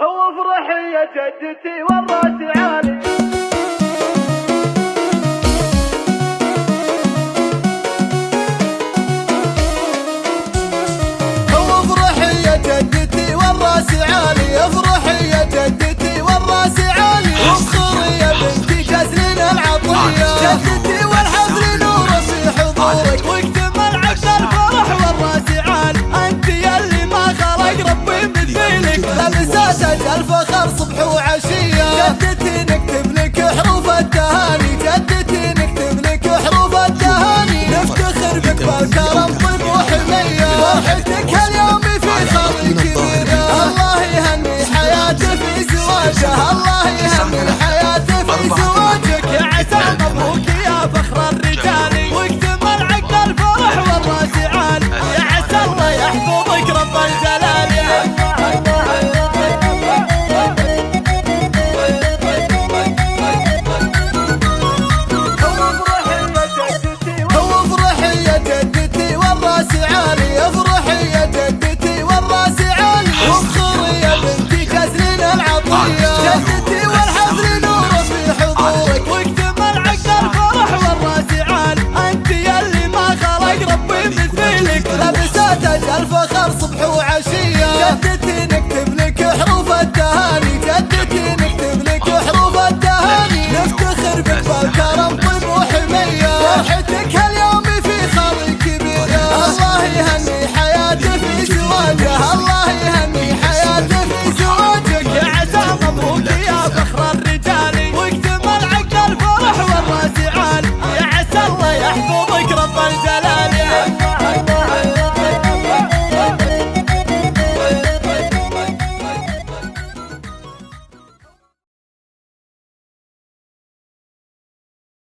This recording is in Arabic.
وافرحي يا جدتي والراس عالي. وافرحي يا جدتي والراس عالي، افرحي يا جدتي والراس عالي، وافخري يا بنتي كسرنا العطية جدتي والحفل نور في حضورك، واكتمل عقد الفرح والراس عالي، انت يلي ما خلق ربي مثيلك، لمساتك الفخر صبح وعشية جدتي نكتب لك حروف التهاني، جدتي نكتب لك حروف التهاني، نفتخر بك بالكرم طيب وحمية فرحتك